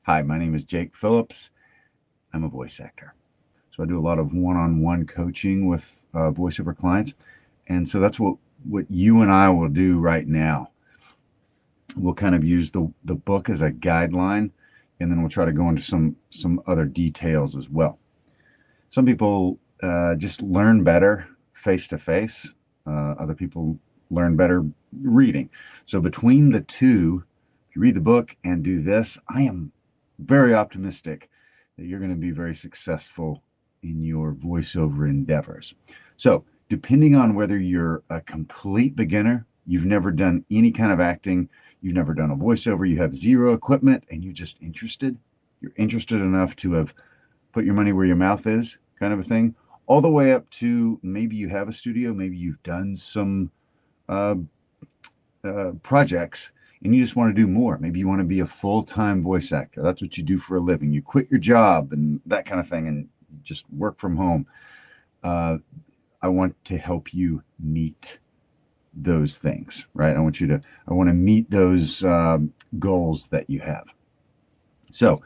Hi, my name is Jake Phillips. I'm a voice actor. So I do a lot of one-on-one coaching with voiceover clients. And so that's what you and I will do right now. We'll kind of use the book as a guideline, and then we'll try to go into some other details as well. Some people just learn better face-to-face. Other people learn better reading. So between the two, if you read the book and do this, I am very optimistic that you're going to be very successful in your voiceover endeavors. So depending on whether you're a complete beginner, you've never done any kind of acting, you've never done a voiceover, you have zero equipment, and you're just interested, you're interested enough to have put your money where your mouth is, kind of a thing, all the way up to maybe you have a studio, maybe you've done some projects, and you just want to do more. Maybe you want to be a full-time voice actor. That's what you do for a living. You quit your job and that kind of thing and just work from home. I want to help you meet those things, right? I want to meet those goals that you have. So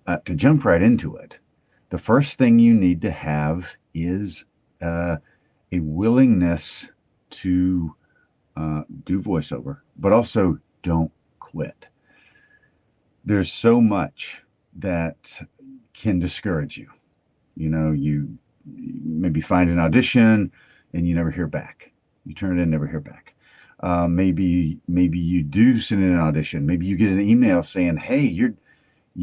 to jump right into it, the first thing you need to have is a willingness to do voiceover, but also don't quit. There's so much that can discourage you. You know, you maybe find an audition and you never hear back. You turn it in, never hear back. Maybe you do send in an audition. Maybe you get an email saying, "Hey, you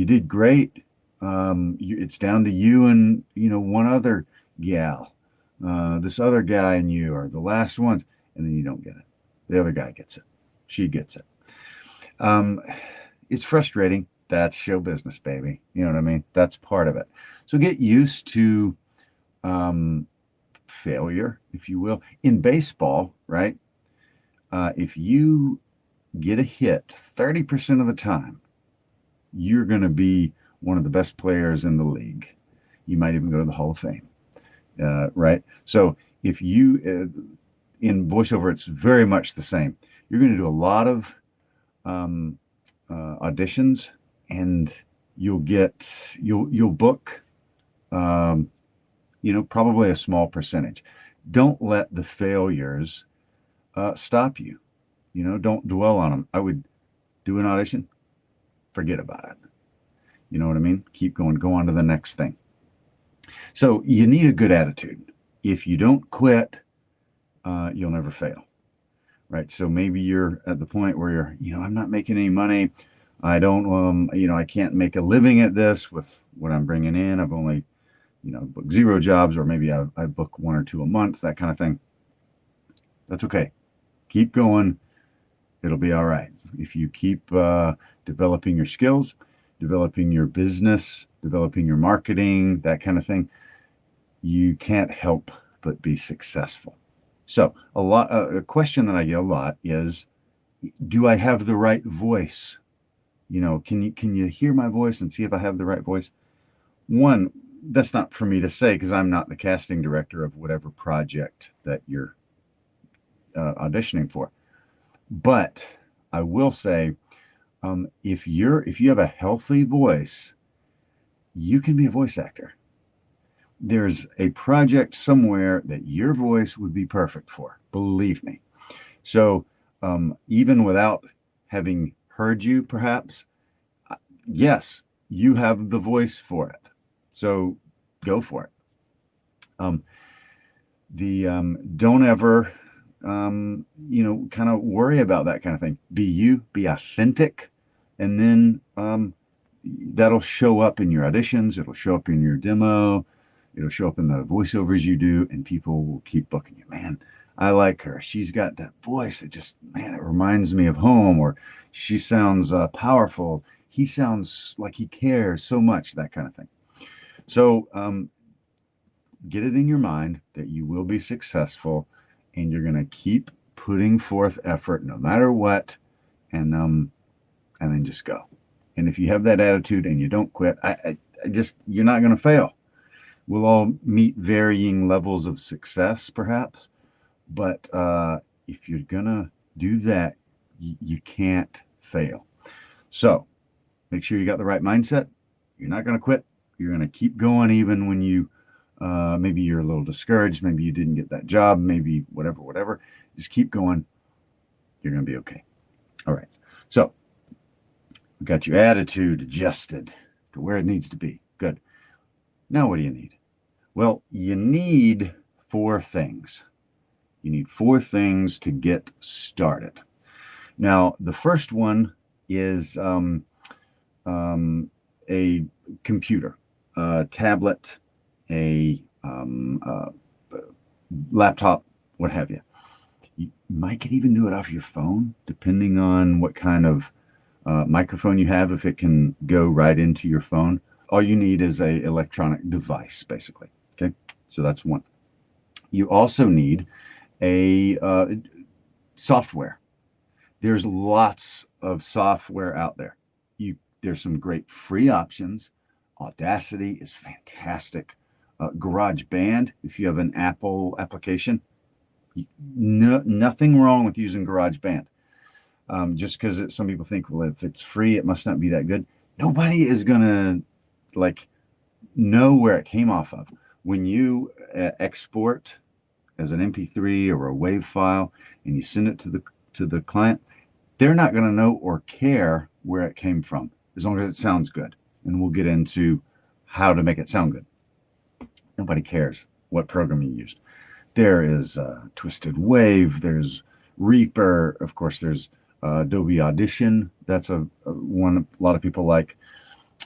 did great. It's down to you and one other gal. This other guy and you are the last ones," and then you don't get it. The other guy gets it. She gets it. It's frustrating. That's show business, baby. You know what I mean? That's part of it. So get used to failure, if you will. In baseball, right? If you get a hit 30% of the time, you're going to be one of the best players in the league. You might even go to the Hall of Fame, right? So if you, in voiceover, it's very much the same. You're going to do a lot of auditions, and you'll book, probably a small percentage. Don't let the failures stop you. Don't dwell on them. I would do an audition, forget about it. You know what I mean? Keep going, go on to the next thing. So you need a good attitude. If you don't quit, you'll never fail. Right. So maybe you're at the point where I'm not making any money. I don't, I can't make a living at this with what I'm bringing in. I've only, booked 0 jobs, or maybe I book 1 or 2 a month, that kind of thing. That's okay. Keep going. It'll be all right. If you keep developing your skills, developing your business, developing your marketing, that kind of thing, you can't help but be successful. So a question that I get a lot is, do I have the right voice? Can you hear my voice and see if I have the right voice? One, that's not for me to say because I'm not the casting director of whatever project that you're auditioning for. But I will say, if you have a healthy voice, you can be a voice actor. There's a project somewhere that your voice would be perfect for, believe me. So even without having heard you, perhaps, yes, you have the voice for it. So go for it. Don't ever, kind of worry about that kind of thing. Be you, be authentic, and then that'll show up in your auditions. It'll show up in your demo. It'll show up in the voiceovers you do, and people will keep booking you. Man, I like her. She's got that voice that just, man, it reminds me of home, or she sounds powerful. He sounds like he cares so much, that kind of thing. So get it in your mind that you will be successful, and you're going to keep putting forth effort no matter what, and then just go. And if you have that attitude and you don't quit, you're not going to fail. We'll all meet varying levels of success, perhaps, but if you're going to do that, you can't fail. So Make sure you got the right mindset. You're not going to quit. You're going to keep going even when you maybe you're a little discouraged. Maybe you didn't get that job. Maybe whatever. Just keep going. You're going to be okay. All right. So we got your attitude adjusted to where it needs to be. Good. Now what do you need? Well, you need 4 things. You need 4 things to get started. Now, the first one is a computer, a tablet, a laptop, what have you. You might could even do it off your phone, depending on what kind of microphone you have, if it can go right into your phone. All you need is a electronic device, basically. Okay, so that's one. You also need a software. There's lots of software out there. There's some great free options. Audacity is fantastic. GarageBand, if you have an Apple application, nothing wrong with using GarageBand. Just because some people think, well, if it's free, it must not be that good. Nobody is gonna know where it came off of. When you export as an MP3 or a WAV file and you send it to the client, they're not going to know or care where it came from, as long as it sounds good. And we'll get into how to make it sound good. Nobody cares what program you used. There is Twisted Wave, there's Reaper, of course, there's Adobe Audition. That's one a lot of people like.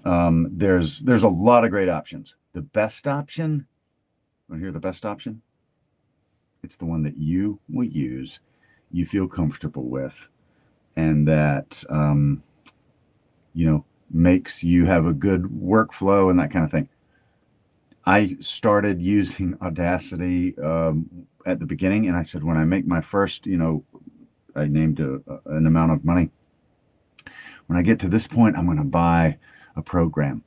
There's a lot of great options. The best option, want to hear the best option? It's the one that you will use, you feel comfortable with, and that makes you have a good workflow and that kind of thing. I started using Audacity at the beginning, and I said, when I make my first, I named an amount of money. When I get to this point, I'm going to buy a program.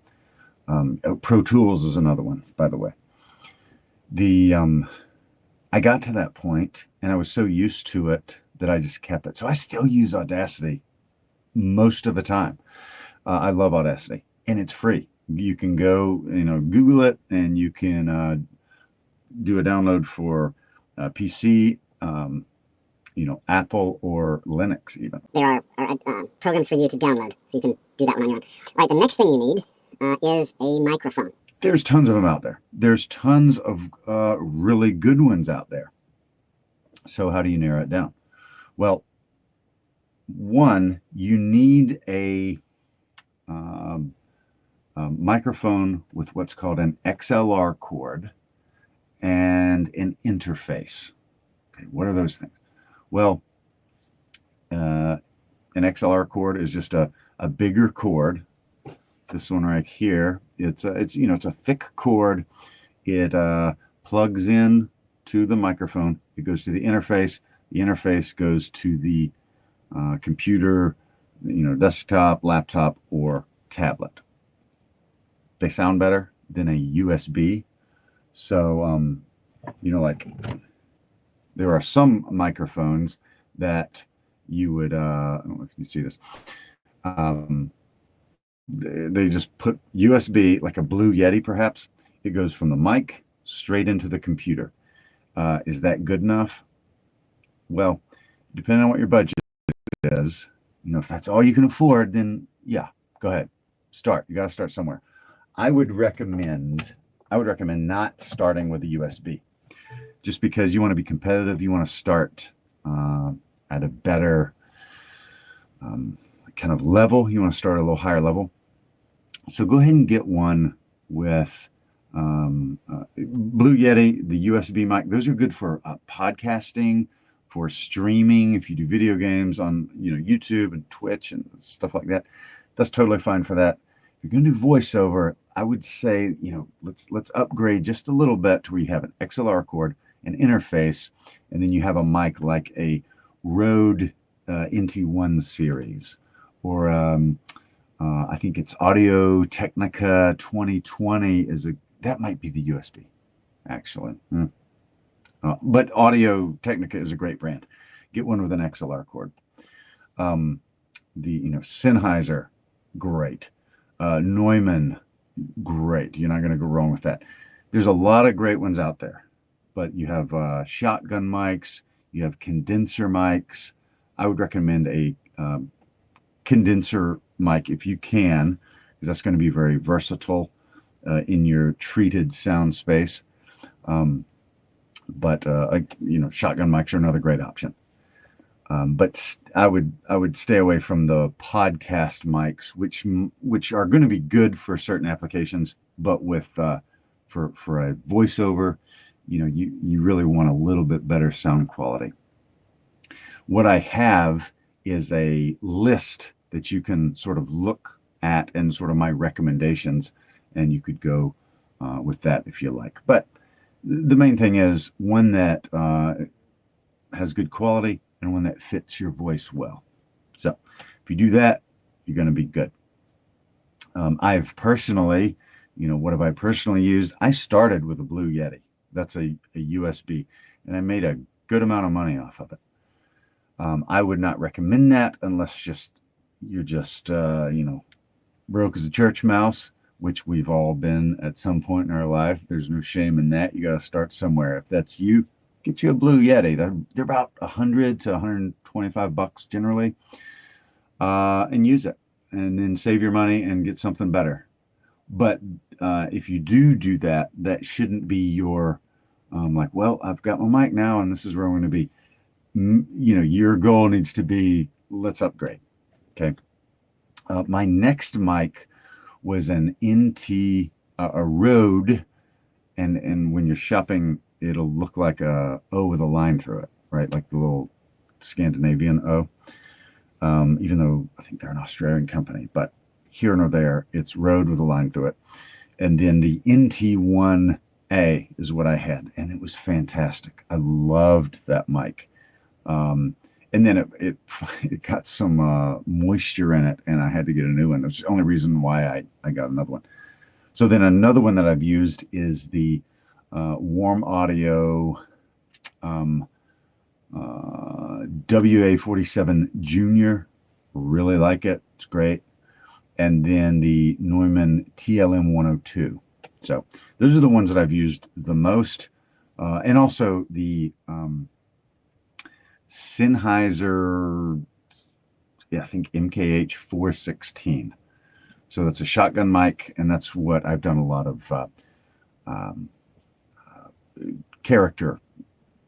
Pro Tools is another one, by the way. I got to that point, and I was so used to it that I just kept it. So I still use Audacity most of the time. I love Audacity, and it's free. You can go, Google it, and you can do a download for PC, Apple or Linux even. There are programs for you to download, so you can do that one on your own. All right, the next thing you need is a microphone. There's tons of them out there. There's tons of really good ones out there. So how do you narrow it down? Well, one, you need a microphone with what's called an XLR cord and an interface. Okay, what are those things? Well, an XLR cord is just a bigger cord. This one right here, it's a thick cord. It plugs in to the microphone. It goes to the interface. The interface goes to the computer, desktop, laptop, or tablet. They sound better than a USB. So, there are some microphones that you would, I don't know if you can see this. They just put USB, like a Blue Yeti perhaps. It goes from the mic straight into the computer. Is that good enough? Well, depending on what your budget is, if that's all you can afford, then yeah, go ahead. Start. You got to start somewhere. I would recommend not starting with a USB, just because you want to be competitive. You want to start at a better kind of level. You want to start at a little higher level. So go ahead and get one with Blue Yeti, the USB mic. Those are good for podcasting, for streaming. If you do video games on YouTube and Twitch and stuff like that, that's totally fine for that. If you're going to do voiceover, I would say let's upgrade just a little bit to where you have an XLR cord, an interface, and then you have a mic like a Rode NT1 series, or I think it's Audio Technica 2020 that might be the USB, actually. But Audio Technica is a great brand. Get one with an XLR cord. The Sennheiser great. Neumann, great. You're not going to go wrong with that. There's a lot of great ones out there, but you have shotgun mics, you have condenser mics. I would recommend a condenser mic if you can, because that's going to be very versatile in your treated sound space. But shotgun mics are another great option. But I would stay away from the podcast mics, which are going to be good for certain applications, but with for a voiceover, you really want a little bit better sound quality. What I have is a list that you can sort of look at and sort of my recommendations, and you could go with that if you like. But the main thing is one that has good quality and one that fits your voice well. So if you do that, you're going to be good. I've personally, what have I personally used? I started with a Blue Yeti. That's a USB, and I made a good amount of money off of it. I would not recommend that unless you're just broke as a church mouse, which we've all been at some point in our life. There's no shame in that. You got to start somewhere. If that's you, get you a Blue Yeti. They're about $100 to $125 generally, and use it, and then save your money and get something better. But if you do that, that shouldn't be your like, well, I've got my mic now, and this is where I'm going to be. Your goal needs to be, let's upgrade. Okay. My next mic was an NT, a Rode, and when you're shopping, it'll look like a O with a line through it, right? Like the little Scandinavian O. Even though I think they're an Australian company, but here nor there, it's Rode with a line through it. And then the NT1A is what I had, and it was fantastic. I loved that mic. And then it got some moisture in it, and I had to get a new one. That's the only reason why I got another one. So then another one that I've used is the Warm Audio WA47 Junior. Really like it. It's great. And then the Neumann TLM 102. So those are the ones that I've used the most. And also the Sennheiser, I think MKH 416. So that's a shotgun mic, and that's what I've done a lot of character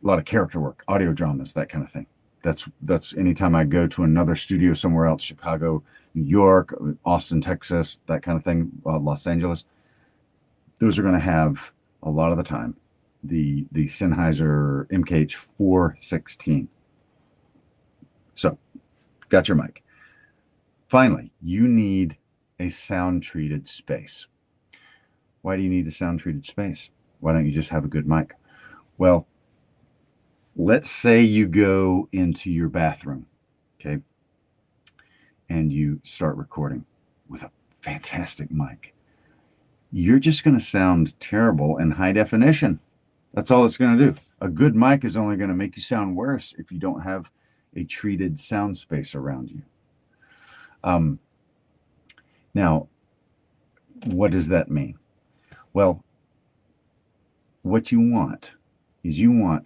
work, audio dramas, that kind of thing. That's anytime I go to another studio somewhere else, Chicago, New York, Austin, Texas, that kind of thing, Los Angeles. Those are going to have a lot of the time the Sennheiser MKH 416. So, got your mic. Finally, you need a sound-treated space. Why do you need a sound-treated space? Why don't you just have a good mic? Well, let's say you go into your bathroom, okay, and you start recording with a fantastic mic. You're just going to sound terrible in high definition. That's all it's going to do. A good mic is only going to make you sound worse if you don't have a treated sound space around you. Now, what does that mean? Well, what you want is when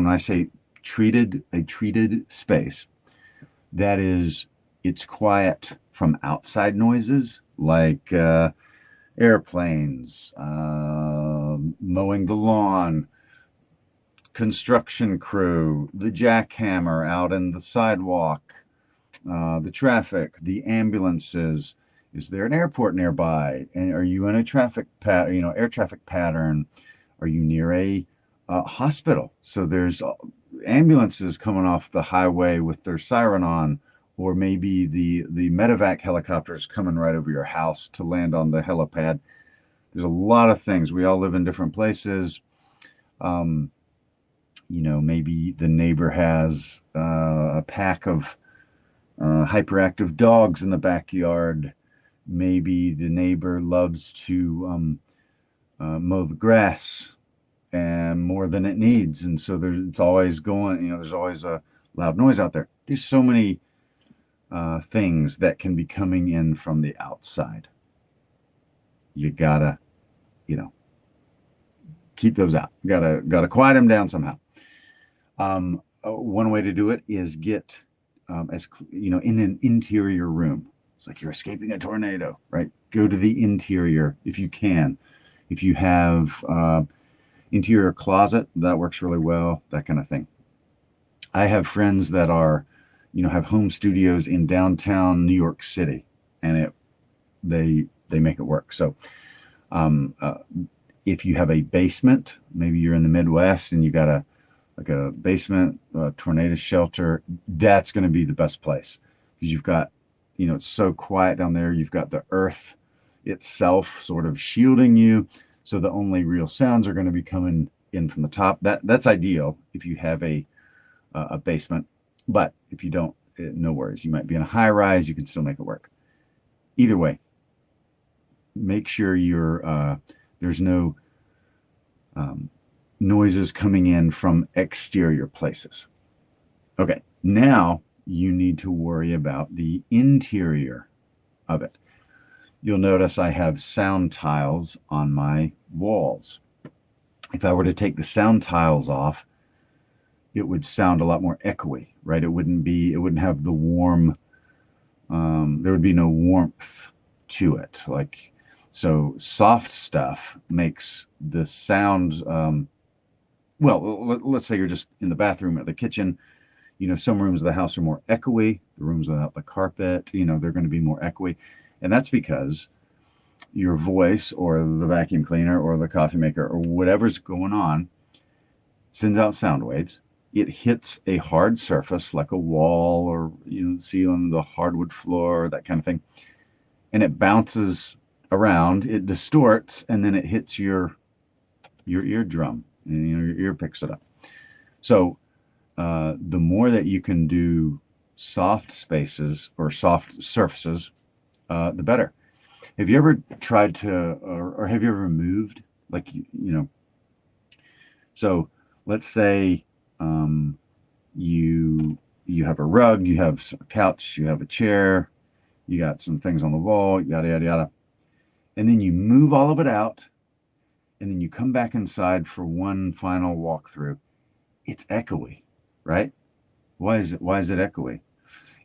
I say a treated space, that is, it's quiet from outside noises like airplanes, mowing the lawn, construction crew, the jackhammer out in the sidewalk, the traffic, the ambulances. Is there an airport nearby? And are you in a air traffic pattern? Are you near a hospital? So there's ambulances coming off the highway with their siren on, or maybe the medevac helicopters coming right over your house to land on the helipad. There's a lot of things. We all live in different places. Maybe the neighbor has a pack of hyperactive dogs in the backyard. Maybe the neighbor loves to mow the grass and more than it needs, and so it's always going. There's always a loud noise out there. There's so many things that can be coming in from the outside. You gotta, you know, keep those out. Gotta quiet them down somehow. One way to do it is get in an interior room. It's like you're escaping a tornado, right? Go to the interior if you can. If you have interior closet, that works really well. That kind of thing. I have friends that are, have home studios in downtown New York City, and they make it work. So, um, uh, if you have a basement, maybe you're in the Midwest and you got a basement tornado shelter, that's going to be the best place because you've got, it's so quiet down there. You've got the earth itself sort of shielding you, so the only real sounds are going to be coming in from the top. That's ideal if you have a basement, but if you don't, no worries. You might be in a high rise, you can still make it work. Either way, make sure there's no noises coming in from exterior places. Okay, now you need to worry about the interior of it. You'll notice I have sound tiles on my walls. If I were to take the sound tiles off, it would sound a lot more echoey, right? It wouldn't have the warm, there would be no warmth to it. So soft stuff makes the sound, let's say you're just in the bathroom or the kitchen. Some rooms of the house are more echoey. The rooms without the carpet, they're going to be more echoey. And that's because your voice or the vacuum cleaner or the coffee maker or whatever's going on sends out sound waves. It hits a hard surface like a wall or the ceiling, the hardwood floor, that kind of thing. And it bounces around, it distorts, and then it hits your eardrum, and your ear picks it up. So the more that you can do soft spaces or soft surfaces, the better. Have you ever tried to, or have you ever moved? So let's say you have a rug, you have a couch, you have a chair, you got some things on the wall, yada, yada, yada. And then you move all of it out, and then you come back inside for one final walkthrough. It's echoey, right? Why is it echoey?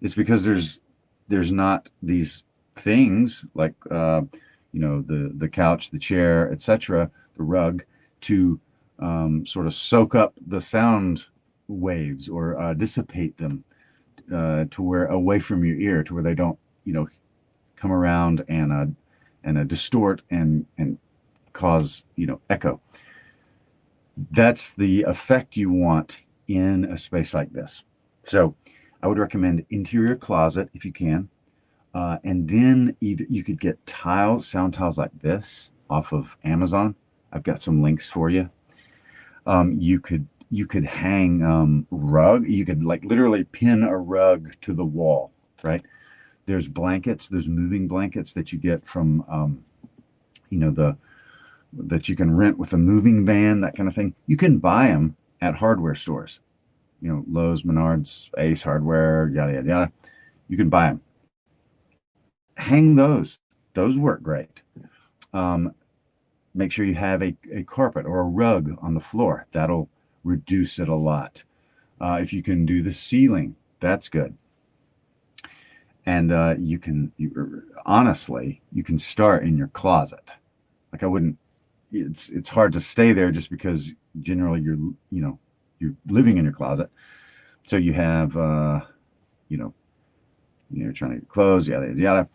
It's because there's not these things like the couch, the chair, etc., the rug, to sort of soak up the sound waves or dissipate them to where away from your ear, to where they don't come around and distort and cause echo. That's the effect you want in a space like this. So I would recommend interior closet if you can. And then either you could get sound tiles like this off of Amazon. I've got some links for you. You could hang rug. You could literally pin a rug to the wall, right? There's blankets. There's moving blankets that you get from that you can rent with a moving van, that kind of thing. You can buy them at hardware stores, Lowe's, Menards, Ace Hardware, yada, yada, yada. You can buy them. Hang those. Those work great. Make sure you have a carpet or a rug on the floor. That'll reduce it a lot. If you can do the ceiling, that's good. And honestly, you can start in your closet. It's hard to stay there just because generally you're living in your closet. So you have, you're trying to get clothes, yada, yada, yada.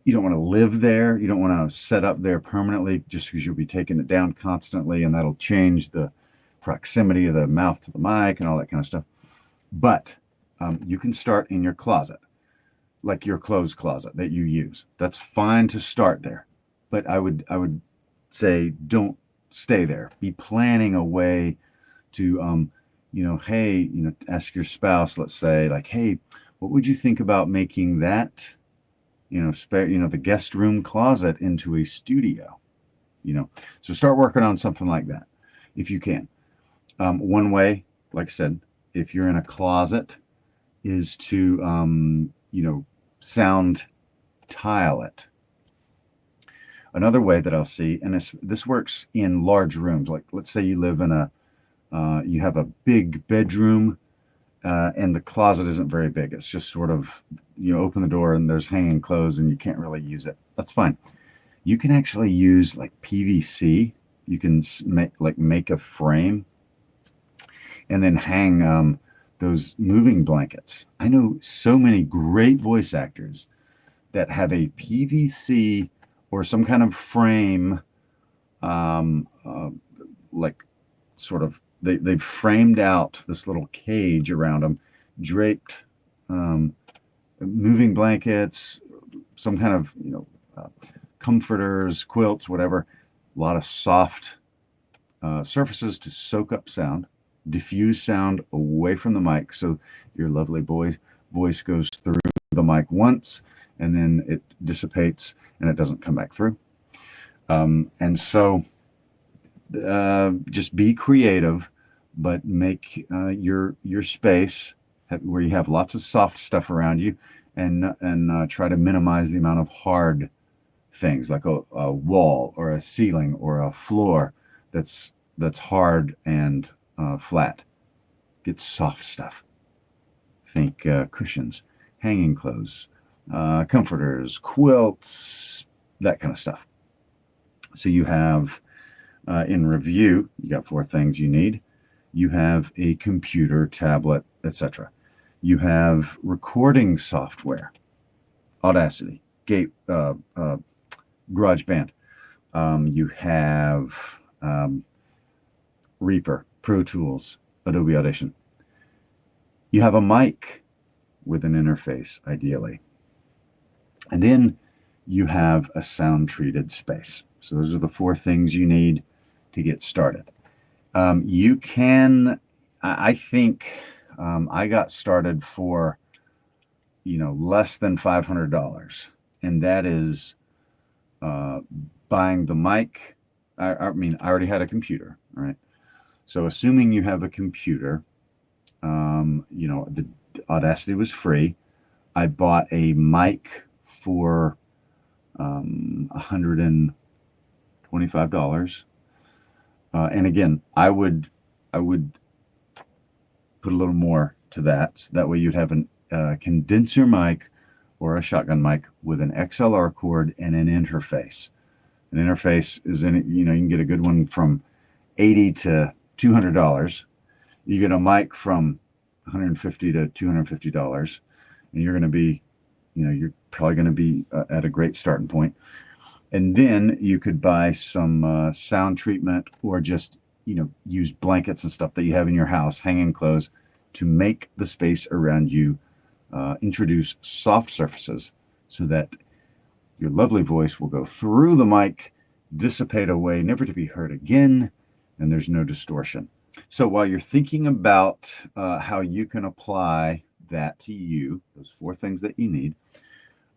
You don't want to live there. You don't want to set up there permanently just because you'll be taking it down constantly, and that'll change the proximity of the mouth to the mic and all that kind of stuff. But you can start in your closet, like your clothes closet that you use. That's fine to start there. But I would say don't stay there. Be planning a way to, ask your spouse, let's say, hey, what would you think about making that, the guest room closet into a studio? So start working on something like that if you can. One way, like I said, if you're in a closet, is to, sound tile it. Another way that I'll see, and this works in large rooms, like let's say you live in you have a big bedroom, and the closet isn't very big. It's just sort of, open the door and there's hanging clothes and you can't really use it. That's fine. You can actually use like PVC. You can make a frame and then hang those moving blankets. I know so many great voice actors that have a PVC or some kind of frame, like sort of, they've framed out this little cage around them, draped moving blankets, some kind of, comforters, quilts, whatever, a lot of soft surfaces to soak up sound, diffuse sound away from the mic. So your lovely voice goes through the mic once and then it dissipates and it doesn't come back through. And so just be creative, but make your space where you have lots of soft stuff around you, and try to minimize the amount of hard things like a wall or a ceiling or a floor that's hard and flat. Get soft stuff. Think cushions, hanging clothes, comforters, quilts, that kind of stuff. So you have, in review, you got 4 things you need. You have a computer, tablet, etc. You have recording software, Audacity, GarageBand. You have Reaper, Pro Tools, Adobe Audition. You have a mic with an interface, ideally. And then you have a sound-treated space. So those are the 4 things you need to get started. You can, I think, I got started for, less than $500. And that is buying the mic. I mean, I already had a computer, right? So assuming you have a computer, the Audacity was free. I bought a mic for $125. And again, I would put a little more to that. So that way you'd have a condenser mic or a shotgun mic with an XLR cord and an interface. An interface is you can get a good one from $80 to $200. You get a mic from $150 to $250, and you're going to be, you're probably going to be at a great starting point. And then you could buy some sound treatment, or just, use blankets and stuff that you have in your house, hanging clothes, to make the space around you introduce soft surfaces so that your lovely voice will go through the mic, dissipate away, never to be heard again, and there's no distortion. So while you're thinking about how you can apply that to you, those 4 things that you need,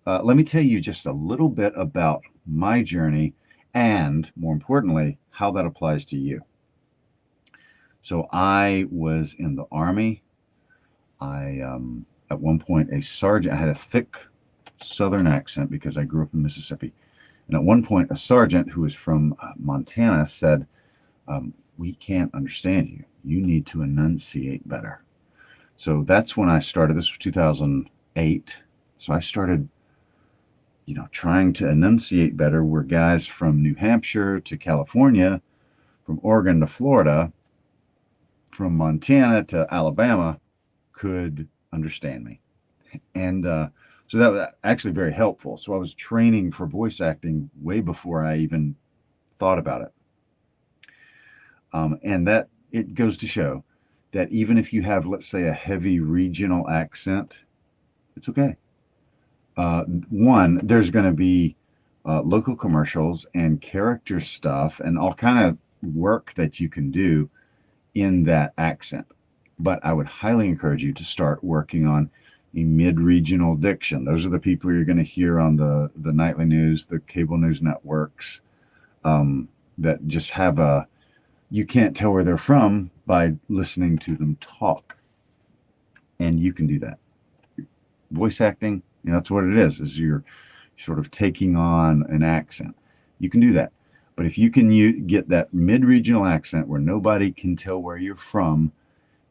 let me tell you just a little bit about my journey, and more importantly, how that applies to you. So I was in the Army. I, at one point, a sergeant, I had a thick Southern accent because I grew up in Mississippi. And at one point, a sergeant who was from Montana said, we can't understand you. You need to enunciate better. So that's when I started. This was 2008. So I started, trying to enunciate better, where guys from New Hampshire to California, from Oregon to Florida, from Montana to Alabama could understand me. And so that was actually very helpful. So I was training for voice acting way before I even thought about it. And that it goes to show that even if you have, let's say, a heavy regional accent, it's okay. One, there's going to be local commercials and character stuff and all kind of work that you can do in that accent. But I would highly encourage you to start working on a mid-regional diction. Those are the people you're going to hear on the nightly news, the cable news networks, that just have you can't tell where they're from by listening to them talk. And you can do that. voice acting, that's what it is you're sort of taking on an accent. You can do that. But if you can get that mid-regional accent where nobody can tell where you're from,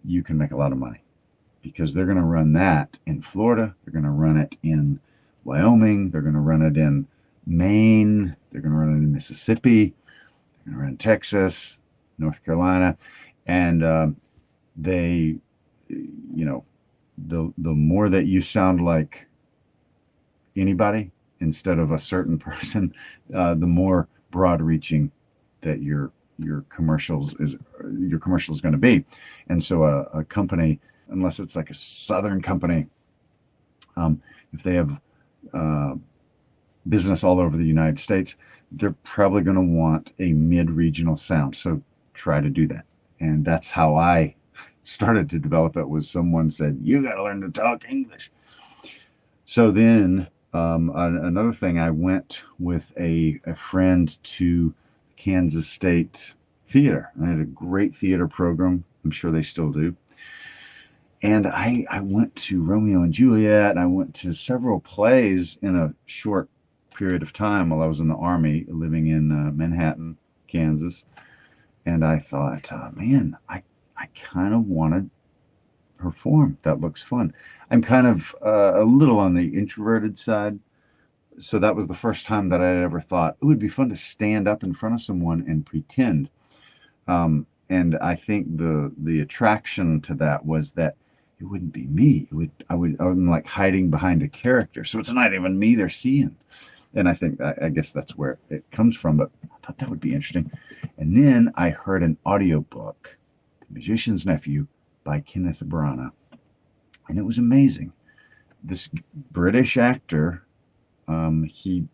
you can make a lot of money, because they're going to run that in Florida. They're going to run it in Wyoming. They're going to run it in Maine. They're going to run it in Mississippi. They're going to run it in Texas, North Carolina. And they, the more that you sound like anybody instead of a certain person, the more broad-reaching that your commercials is going to be. And so a company, unless it's like a Southern company, if they have business all over the United States, they're probably going to want a mid-regional sound. So try to do that. And that's how I started to develop it. Was someone said, you got to learn to talk English. So then another thing, I went with a friend to Kansas State Theater. I had a great theater program. I'm sure they still do. And I went to Romeo and Juliet, and I went to several plays in a short period of time while I was in the Army, living in Manhattan, Kansas. And I thought, man, I kind of want to perform. That looks fun. I'm kind of a little on the introverted side. So that was the first time that I had ever thought it would be fun to stand up in front of someone and pretend. And I think the attraction to that was that it wouldn't be me. I'm like hiding behind a character. So it's not even me they're seeing. And I guess that's where it comes from, but I thought that would be interesting. And then I heard an audiobook, The Magician's Nephew by Kenneth Branagh. And it was amazing. This British actor, he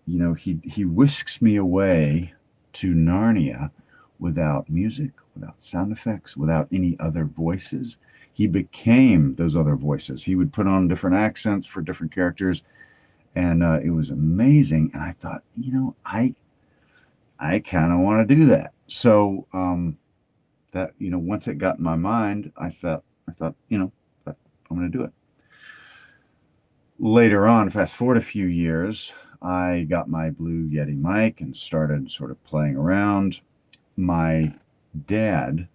whisks me away to Narnia without music, without sound effects, without any other voices. He became those other voices. He would put on different accents for different characters. And it was amazing. And I thought, I kind of want to do that. So that, once it got in my mind, I thought, I'm going to do it. Later on, fast forward a few years, I got my Blue Yeti mic and started sort of playing around. My dad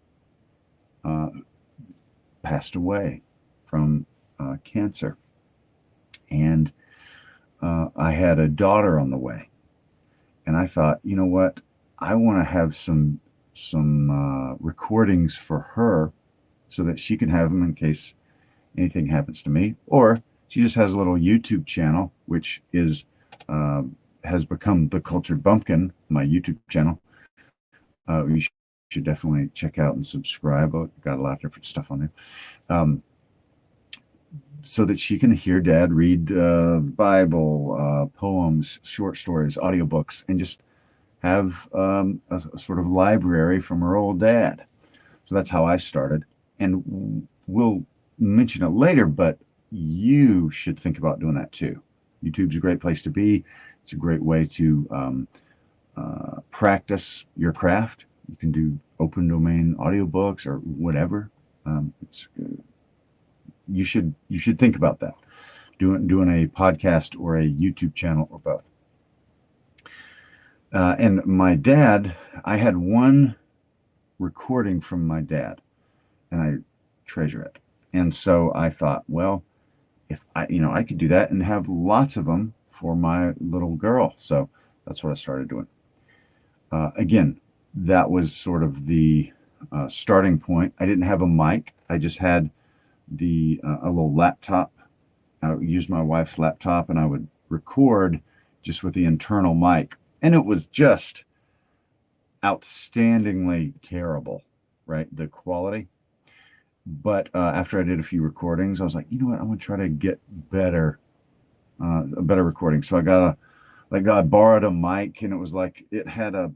passed away from cancer. And I had a daughter on the way. And I thought, you know what? I want to have some recordings for her so that she can have them in case anything happens to me. Or she just has a little YouTube channel, which has become The Cultured Bumpkin, my YouTube channel. You should definitely check out and subscribe. I've got a lot of different stuff on there. So that she can hear Dad read Bible, poems, short stories, audiobooks, and just have a sort of library from her old dad. So that's how I started. And we'll mention it later, but you should think about doing that too. YouTube's a great place to be. It's a great way to practice your craft. You can do open domain audiobooks or whatever. You should think about that. Doing a podcast or a YouTube channel or both. And my dad, I had one recording from my dad, and I treasure it. And so I thought, well, if I could do that and have lots of them for my little girl. So that's what I started doing. Again, that was sort of the starting point. I didn't have a mic. I just had a little laptop. I would use my wife's laptop, and I would record just with the internal mic. And it was just outstandingly terrible, right? The quality. But after I did a few recordings, I was like, you know what? I'm going to try to get a better recording. So I borrowed a mic, and it was like, it had a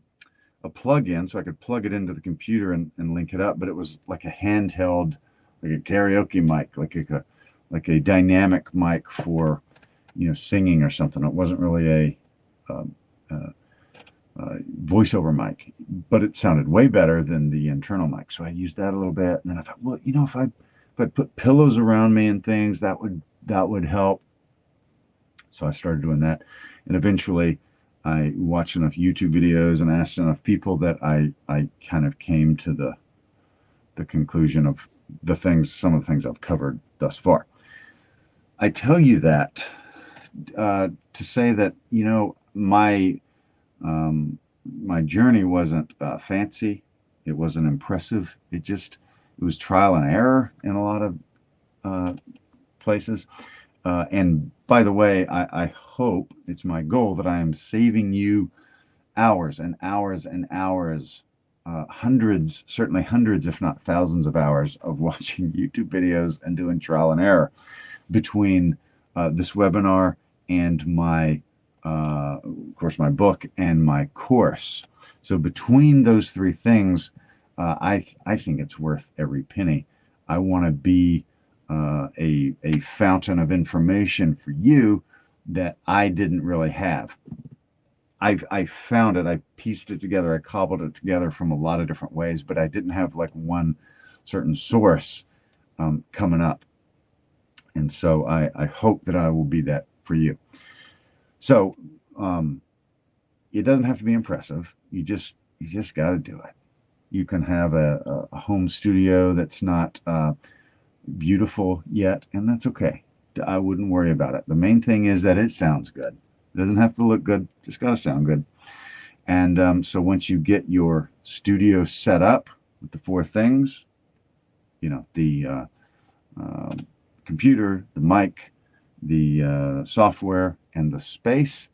plug-in, so I could plug it into the computer and link it up. But it was like a handheld, like a karaoke mic, like a dynamic mic for, singing or something. It wasn't really a voiceover mic, but it sounded way better than the internal mic. So I used that a little bit, and then I thought, well, if I put pillows around me and things, that would that would help. So I started doing that. And eventually I watched enough YouTube videos and asked enough people that I kind of came to the conclusion of some of the things I've covered thus far. I tell you that to say that, my journey wasn't fancy. It wasn't impressive. It was trial and error in a lot of places. And by the way, I hope, it's my goal, that I am saving you hours and hours and hours, hundreds, certainly hundreds, if not thousands of hours of watching YouTube videos and doing trial and error between this webinar and of course, my book and my course. So between those three things, I think it's worth every penny. I want to be a fountain of information for you that I didn't really have. I found it, I pieced it together, I cobbled it together from a lot of different ways, but I didn't have like one certain source coming up. And so I hope that I will be that for you. So it doesn't have to be impressive. You just got to do it. You can have a home studio that's not beautiful yet, and that's okay. I wouldn't worry about it. The main thing is that it sounds good. It doesn't have to look good, just got to sound good. And so once you get your studio set up with the four things, the computer, the mic, the software, and the space,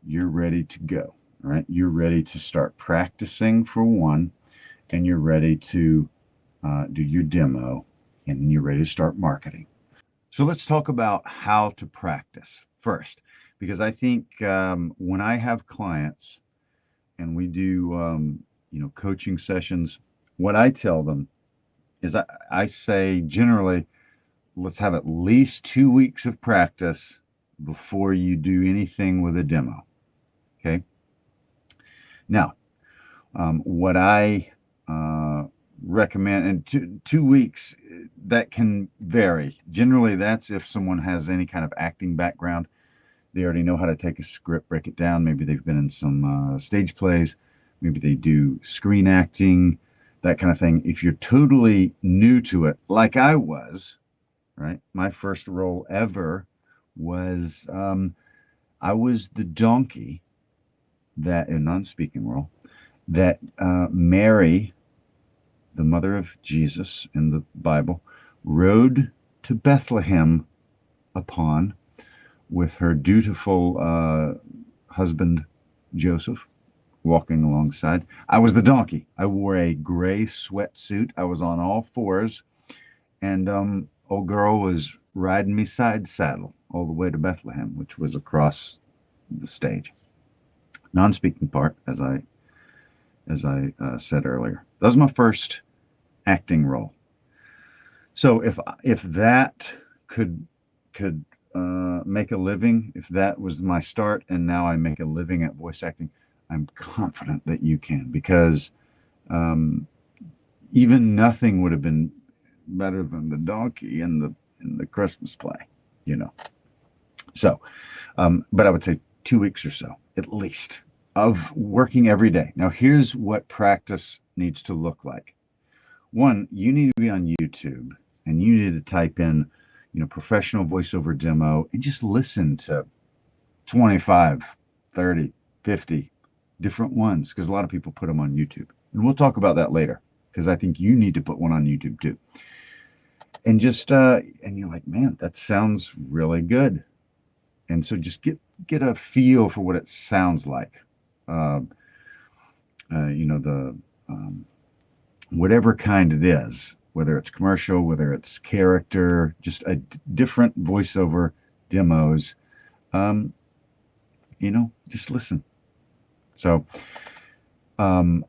you're ready to go, right? You're ready to start practicing for one, and you're ready to do your demo, and then you're ready to start marketing. So let's talk about how to practice first, because I think when I have clients and we do coaching sessions, what I tell them is I say generally, let's have at least 2 weeks of practice before you do anything with a demo. Okay. Now, what I recommend, and 2 weeks, that can vary. Generally, that's if someone has any kind of acting background. They already know how to take a script, break it down. Maybe they've been in some stage plays. Maybe they do screen acting, that kind of thing. If you're totally new to it, like I was, right? My first role ever was I was the donkey that, in non-speaking role, that Mary, the mother of Jesus in the Bible, rode to Bethlehem upon with her dutiful husband Joseph walking alongside. I was the donkey. I wore a gray sweatsuit. I was on all fours, and old girl was riding me side saddle all the way to Bethlehem, which was across the stage. Non-speaking part, as I said earlier. That was my first acting role. So if that could make a living, if that was my start, and now I make a living at voice acting, I'm confident that you can, because even nothing would have been better than the donkey in the Christmas play, So, but I would say 2 weeks or so, at least, of working every day. Now, here's what practice needs to look like. One, you need to be on YouTube, and you need to type in, professional voiceover demo, and just listen to 25, 30, 50 different ones, because a lot of people put them on YouTube. And we'll talk about that later, because I think you need to put one on YouTube too. And just, and you're like, man, that sounds really good. And so just get a feel for what it sounds like. Whatever kind it is, whether it's commercial, whether it's character, just a different voiceover demos, just listen. So the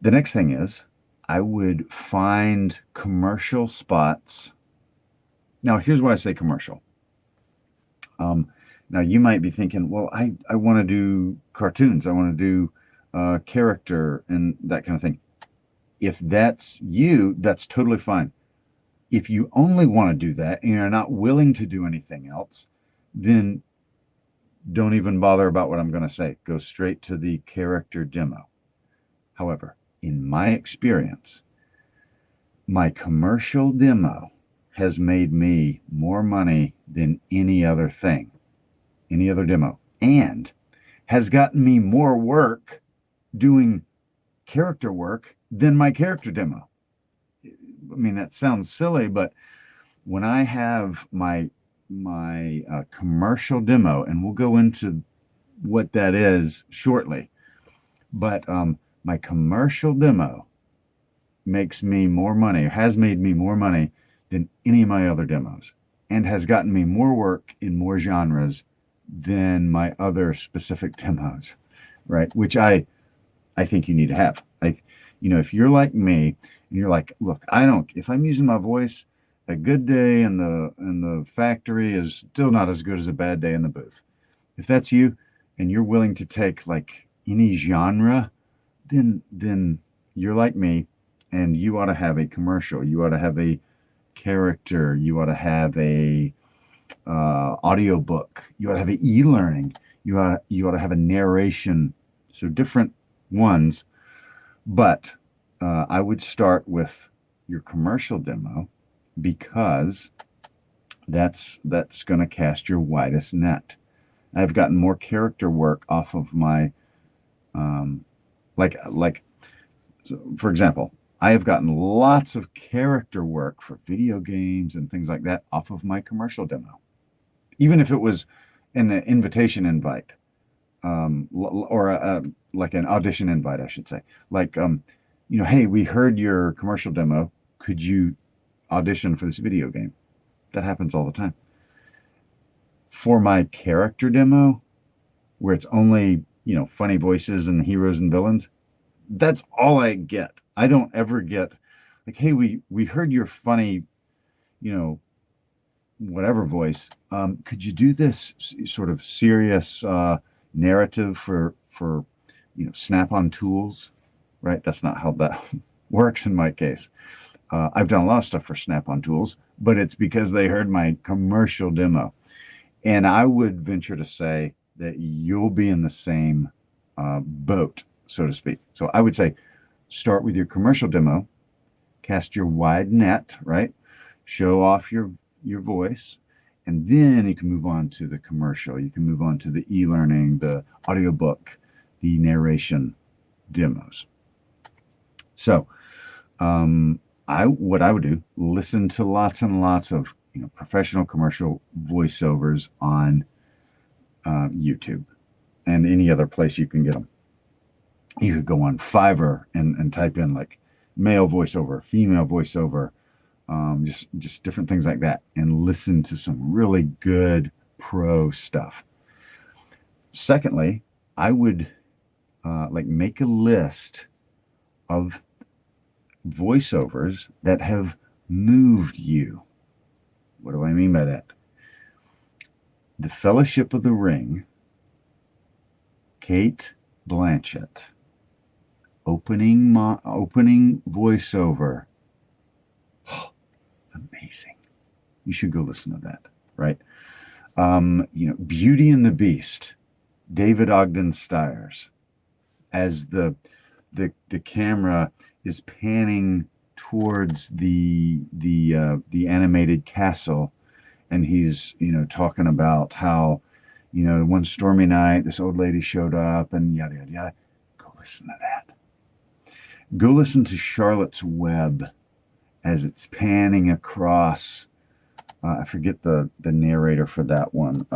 next thing is, I would find commercial spots. Now, here's why I say commercial. Now, you might be thinking, well, I want to do cartoons. I want to do character and that kind of thing. If that's you, that's totally fine. If you only want to do that and you're not willing to do anything else, then don't even bother about what I'm going to say. Go straight to the character demo. However, in my experience, my commercial demo has made me more money than any other thing, any other demo, and has gotten me more work doing character work than my character demo. I mean, that sounds silly, but when I have my commercial demo, and we'll go into what that is shortly, but my commercial demo makes me more money, or has made me more money than any of my other demos, and has gotten me more work in more genres than my other specific demos, right? Which I think you need to have. If you're like me and you're like, look, if I'm using my voice, a good day in the factory is still not as good as a bad day in the booth. If that's you and you're willing to take like any genre, then you're like me, and you ought to have a commercial. You ought to have a character. You ought to have a audio book. You ought to have an e-learning. You ought to have a narration. So different ones, but I would start with your commercial demo, because that's going to cast your widest net. I've gotten more character work off of my like for example, I have gotten lots of character work for video games and things like that off of my commercial demo, even if it was an invitation invite, or like an audition invite, I should say. Like, hey, we heard your commercial demo. Could you audition for this video game? That happens all the time. For my character demo, where it's only, funny voices and heroes and villains, that's all I get. I don't ever get like, hey, we heard your funny, whatever voice. Could you do this sort of serious narrative for Snap-on tools? Right? That's not how that works in my case. I've done a lot of stuff for Snap-on tools, but it's because they heard my commercial demo. And I would venture to say that you'll be in the same boat, so to speak. So I would say start with your commercial demo, cast your wide net, right? Show off your voice, and then you can move on to the commercial. You can move on to the e-learning, the audiobook, the narration demos. So what I would do, listen to lots and lots of professional commercial voiceovers on YouTube and any other place you can get them. You could go on Fiverr and type in like male voiceover, female voiceover, just different things like that, and listen to some really good pro stuff. Secondly, I would make a list of voiceovers that have moved you. What do I mean by that? The Fellowship of the Ring, Kate Blanchett, opening voiceover. Oh, amazing. You should go listen to that, right? Beauty and the Beast, David Ogden Stiers, as the camera is panning towards the animated castle, and he's talking about how one stormy night this old lady showed up and yada yada yada. Go listen to that. Go listen to Charlotte's Web as it's panning across. I forget the narrator for that one.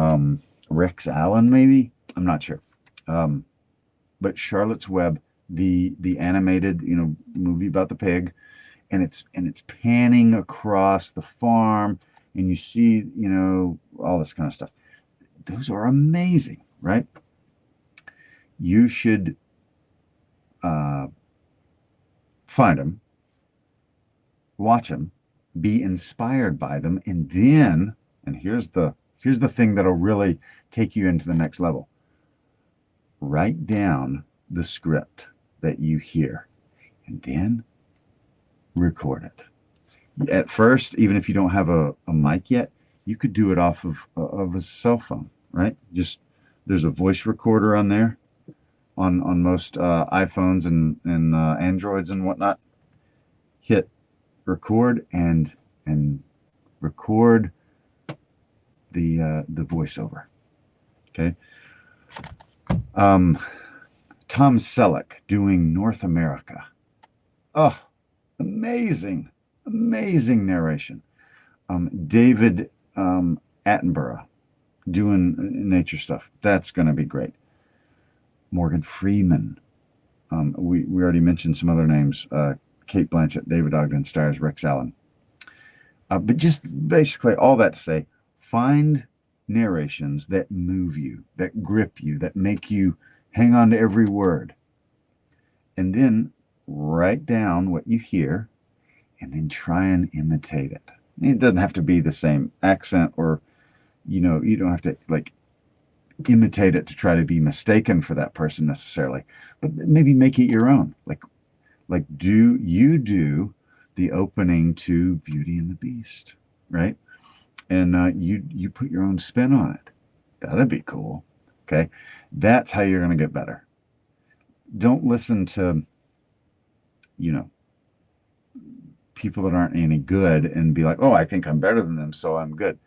Rex Allen, maybe? I'm not sure. But Charlotte's Web, the animated movie about the pig, and it's panning across the farm, and you see all this kind of stuff. Those are amazing, right? You should find them, watch them, be inspired by them, and then, and here's the thing that'll really take you into the next level. Write down the script that you hear, and then record it. At first, even if you don't have a mic yet, you could do it off of a cell phone, right? Just there's a voice recorder on there on most iPhones and Androids and whatnot. Hit record and record the voiceover. Okay. Tom Selleck doing North America. Oh, amazing, amazing narration. David Attenborough doing nature stuff. That's going to be great. Morgan Freeman. We already mentioned some other names. Kate Blanchett, David Ogden stars Rex Allen. But just basically all that to say, find narrations that move you, that grip you, that make you hang on to every word. And then write down what you hear and then try and imitate it. It doesn't have to be the same accent or, you don't have to like imitate it to try to be mistaken for that person necessarily, but maybe make it your own. Like do the opening to Beauty and the Beast, right? And you put your own spin on it. That'd be cool. Okay, that's how you're going to get better. Don't listen to, people that aren't any good and be like, oh, I think I'm better than them, so I'm good.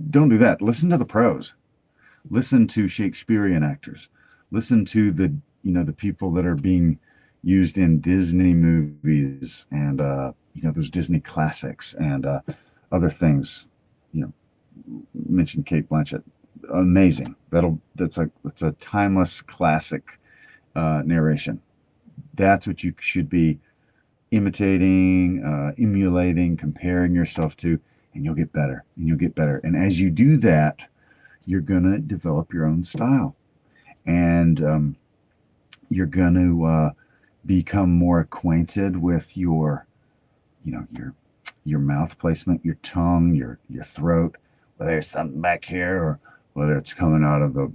Don't do that. Listen to the pros. Listen to Shakespearean actors. Listen to the people that are being used in Disney movies and those Disney classics and other things. Mentioned Kate Blanchett. Amazing. That's a timeless classic narration. That's what you should be imitating, emulating, comparing yourself to, and you'll get better and you'll get better. And as you do that, you're going to develop your own style, and you're going to become more acquainted with your mouth placement, your tongue, your throat, whether there's something back here or whether it's coming out of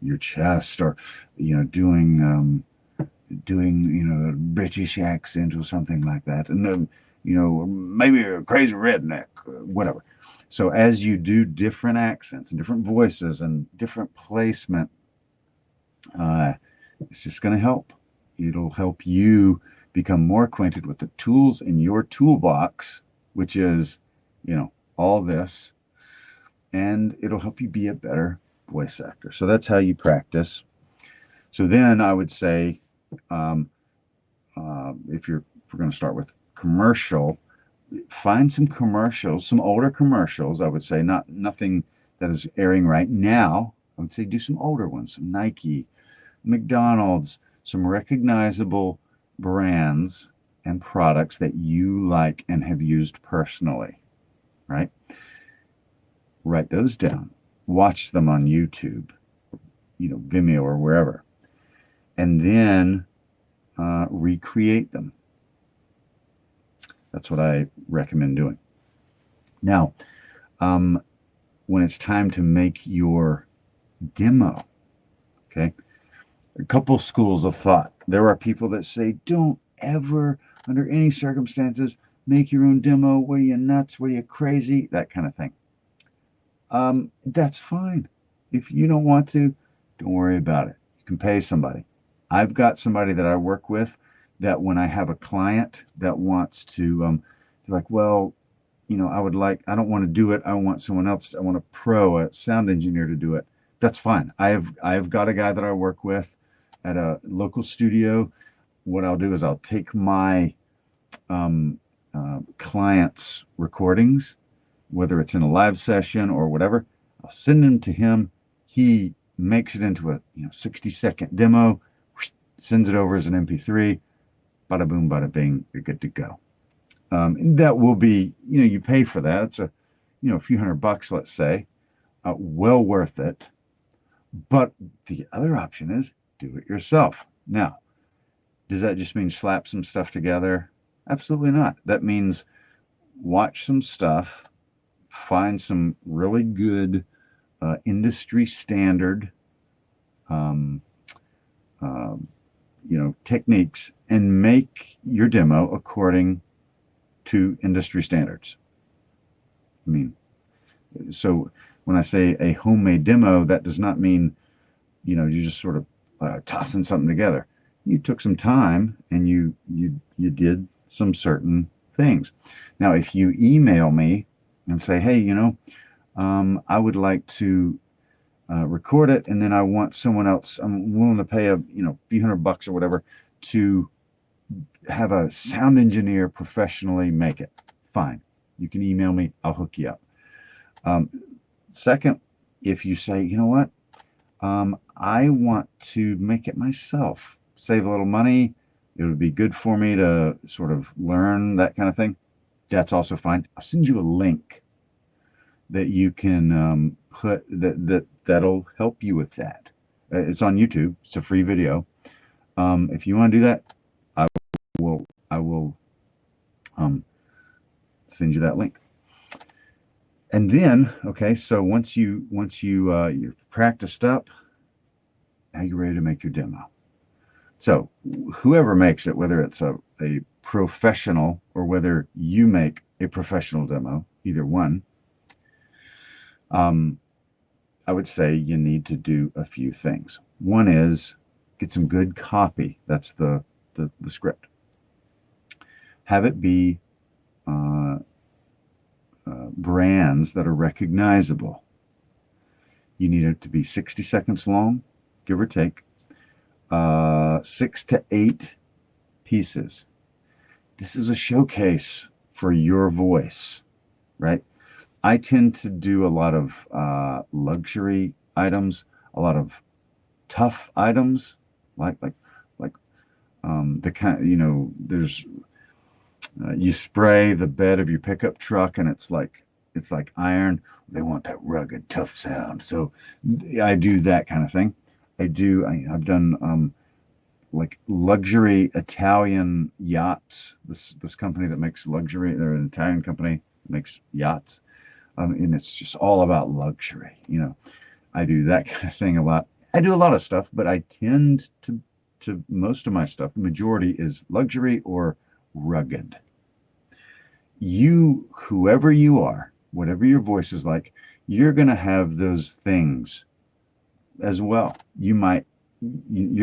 your chest, or doing a British accent or something like that, and maybe a crazy redneck, whatever. So as you do different accents and different voices and different placement, it's just going to help. It'll help you become more acquainted with the tools in your toolbox, which is, all this, and it'll help you be a better voice actor. So that's how you practice. So then I would say, if we're going to start with commercial, find some commercials, some older commercials. I would say nothing that is airing right now. I would say do some older ones, some Nike, McDonald's, some recognizable brands and products that you like and have used personally, right? Write those down. Watch them on YouTube, Vimeo or wherever, and then recreate them. That's what I recommend doing. Now, when it's time to make your demo, okay, a couple schools of thought. There are people that say, don't ever, under any circumstances, make your own demo. What are you, nuts? What are you, crazy? That kind of thing. That's fine. If you don't want to, don't worry about it. You can pay somebody. I've got somebody that I work with that when I have a client that wants to, they're like, well, I don't want to do it. I want someone else. I want a sound engineer to do it. That's fine. I've got a guy that I work with at a local studio. What I'll do is I'll take my clients' recordings, whether it's in a live session or whatever. I'll send them to him. He makes it into a 60-second demo, sends it over as an MP3. Bada boom, bada bing, you're good to go. That will be, you pay for that. It's a few $100, let's say, well worth it. But the other option is do it yourself. Now, does that just mean slap some stuff together? Absolutely not. That means watch some stuff, find some really good industry standard techniques, and make your demo according to industry standards. I mean, so when I say a homemade demo, that does not mean, you just sort of tossing something together. You took some time and you did some certain things. Now, if you email me and say, hey, I would like to record it, and then I want someone else, I'm willing to pay a few $100 or whatever to have a sound engineer professionally make it. Fine. You can email me. I'll hook you up. Second, if you say, you know what, I want to make it myself, save a little money, it would be good for me to sort of learn that kind of thing, that's also fine. I'll send you a link that you can put that'll help you with that. It's on YouTube. It's a free video. If you want to do that, I will send you that link. And then, okay, so once you're practiced up, now you're ready to make your demo. So whoever makes it, whether it's a professional or whether you make a professional demo, either one, I would say you need to do a few things. One is get some good copy. That's the script. Have it be brands that are recognizable. You need it to be 60 seconds long, give or take, 6 to 8 pieces. This is a showcase for your voice, right? I tend to do a lot of luxury items, a lot of tough items, like the kind, there's you spray the bed of your pickup truck and it's like iron. They want that rugged, tough sound. So I do that kind of thing. I've done like luxury Italian yachts. This company that makes luxury, they're an Italian company that makes yachts. And it's just all about luxury. I do that kind of thing a lot. I do a lot of stuff, but I tend to most of my stuff, the majority is luxury or rugged. Whoever you are, whatever your voice is like, you're going to have those things as well. You're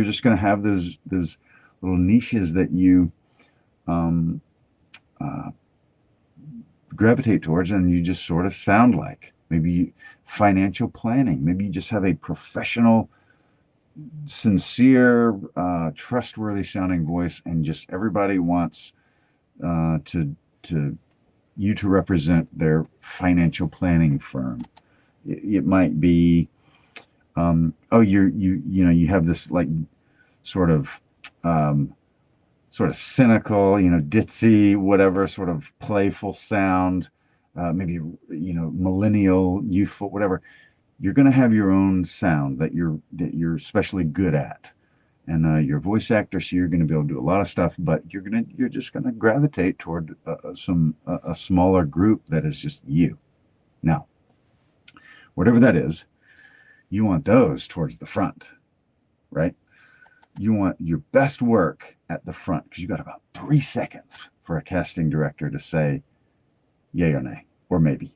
just going to have those little niches that you gravitate towards, and you just sort of sound like. Maybe financial planning. Maybe you just have a professional, sincere, trustworthy sounding voice, and just everybody wants you to represent their financial planning firm. It might be, you have this like sort of cynical, ditzy, whatever, sort of playful sound, maybe, millennial, youthful, whatever. You're going to have your own sound that you're especially good at. And you're a voice actor, so you're going to be able to do a lot of stuff, but you're just going to gravitate toward a smaller group that is just you. Now, whatever that is, you want those towards the front, right? You want your best work at the front because you got about 3 seconds for a casting director to say yay or nay, or maybe.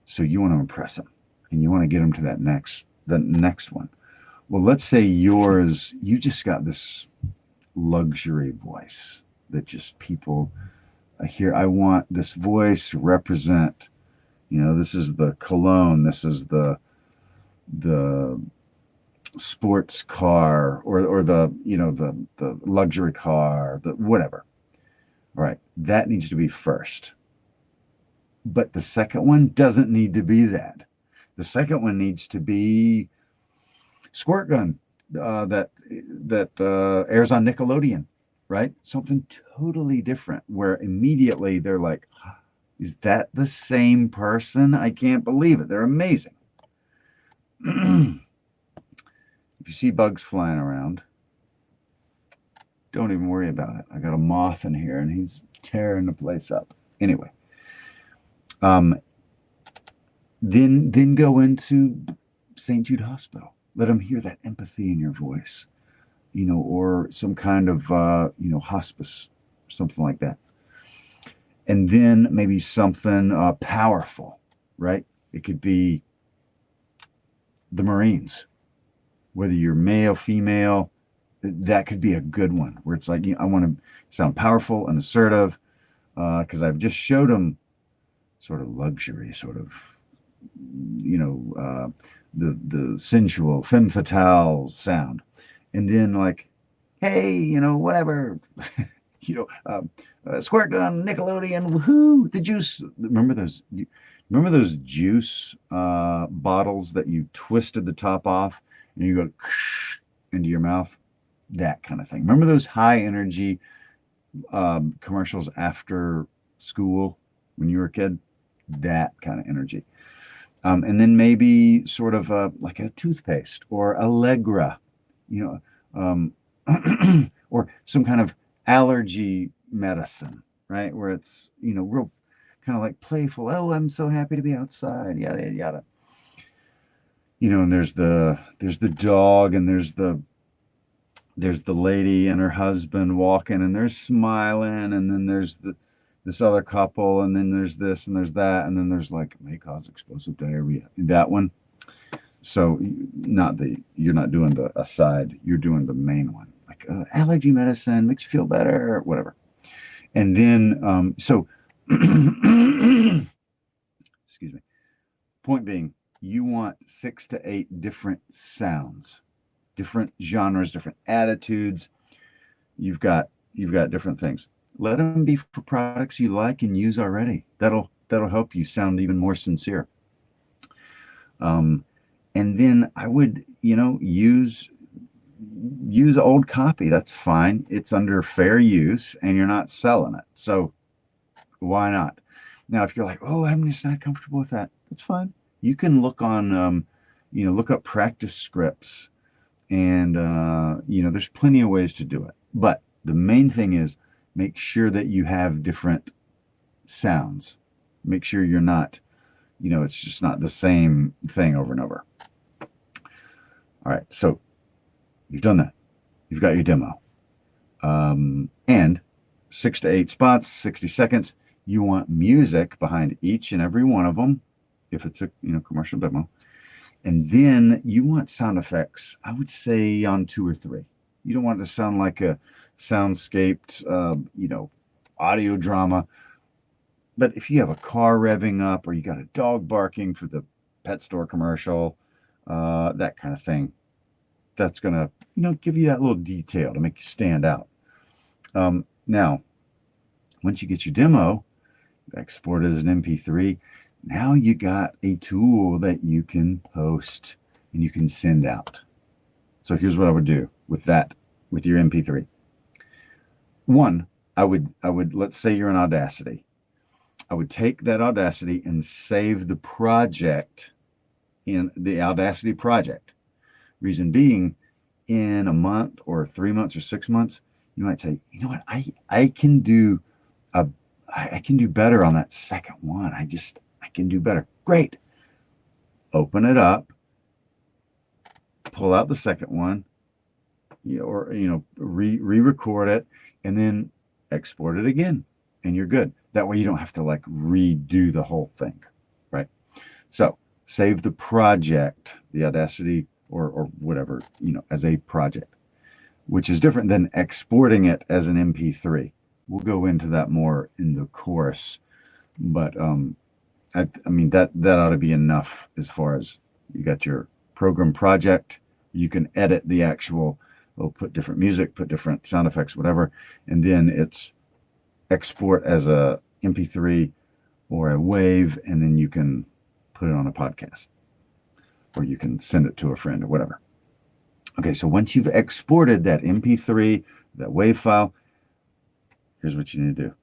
So you want to impress them, and you want to get them to the next one. Well, let's say you just got this luxury voice that just people hear. I want this voice to represent, this is the cologne, this is the sports car or the luxury car, the whatever. All right, that needs to be first. But the second one doesn't need to be that. The second one needs to be Squirt Gun that airs on Nickelodeon, right? Something totally different where immediately they're like, is that the same person? I can't believe it. They're amazing. If you see bugs flying around, don't even worry about it. I got a moth in here and he's tearing the place up. Anyway, then go into St. Jude Hospital. Let them hear that empathy in your voice, or some kind of, hospice, something like that. And then maybe something powerful, right? It could be the Marines, whether you're male, female, that could be a good one where it's like, I want to sound powerful and assertive because I've just showed them sort of luxury, sort of, the sensual femme fatale sound. And then like, hey, whatever, squirt gun, Nickelodeon, woohoo, the juice. Remember those juice bottles that you twisted the top off and you go into your mouth? That kind of thing. Remember those high energy commercials after school when you were a kid? That kind of energy. And then maybe sort of like a toothpaste or Allegra, um, or some kind of allergy medicine, right? Where it's, real kind of like playful. Oh, I'm so happy to be outside, yada, yada, yada. And there's the dog and there's the lady and her husband walking and they're smiling, and then there's this other couple, and then there's this and there's that, and then there's like may cause explosive diarrhea. That one. So you're not doing the aside, you're doing the main one, like allergy medicine makes you feel better, or whatever. And then excuse me. Point being, you want 6 to 8 different sounds, different genres, different attitudes. You've got different things. Let them be for products you like and use already. That'll help you sound even more sincere. And then I would, use old copy. That's fine. It's under fair use and you're not selling it. So why not? Now, if you're like, oh, I'm just not comfortable with that, that's fine. You can look on, look up practice scripts, and, there's plenty of ways to do it. But the main thing is make sure that you have different sounds. Make sure you're not, it's just not the same thing over and over. All right. So you've done that. You've got your demo. And 6 to 8 spots, 60 seconds. You want music behind each and every one of them, if it's a commercial demo. And then you want sound effects, I would say on 2 or 3. You don't want it to sound like a soundscaped, audio drama. But if you have a car revving up or you got a dog barking for the pet store commercial, that kind of thing, that's going to, give you that little detail to make you stand out. Now, once you get your demo, export it as an MP3. Now you got a tool that you can post and you can send out. So here's what I would do with that, with your MP3. One, I would, let's say you're in Audacity. I would take that Audacity and save the project in the Audacity project. Reason being, in a month or 3 months or 6 months, you might say, you know what, I can do better on that second one. I can do better. Great. Open it up, pull out the second one, re-record it, and then export it again, and you're good. That way you don't have to like redo the whole thing, right? So save the project, the Audacity or whatever, as a project, which is different than exporting it as an MP3. We'll go into that more in the course, but I mean that ought to be enough as far as you got your program project. You can edit the actual, put different music, put different sound effects, whatever, and then it's export as a MP3 or a wave, and then you can put it on a podcast, or you can send it to a friend or whatever. Okay, so once you've exported that MP3, that wave file, here's what you need to do.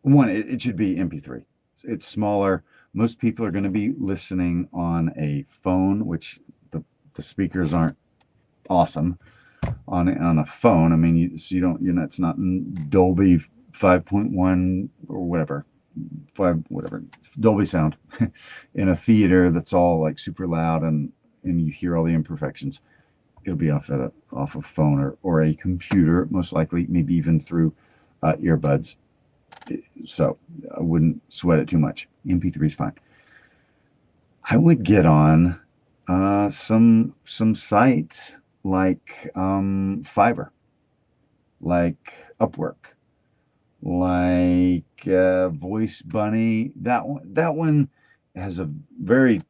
One, it should be MP3. It's smaller. Most people are going to be listening on a phone, which the speakers aren't awesome on a phone. I mean, it's not Dolby 5.1 or whatever, Dolby sound in a theater that's all like super loud and you hear all the imperfections. It'll be off a phone or a computer, most likely, maybe even through earbuds. So I wouldn't sweat it too much. MP3 is fine. I would get on some sites like Fiverr, like Upwork, like Voice Bunny. That one has a very,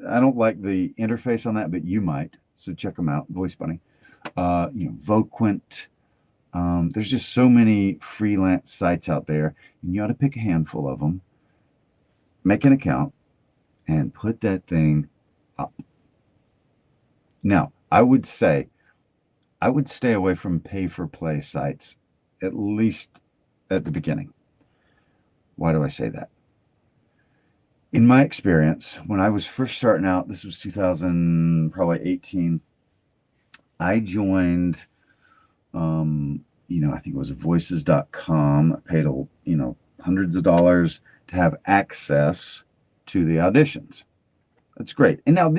I don't like the interface on that, but you might. So check them out, Voice Bunny. Voquent. There's just so many freelance sites out there, and you ought to pick a handful of them, make an account, and put that thing up. Now, I would say I would stay away from pay-for-play sites, at least at the beginning. Why do I say that? In my experience, when I was first starting out, this was 2000, probably 18, I joined, I think it was voices.com. I paid, hundreds of dollars to have access to the auditions. That's great. And now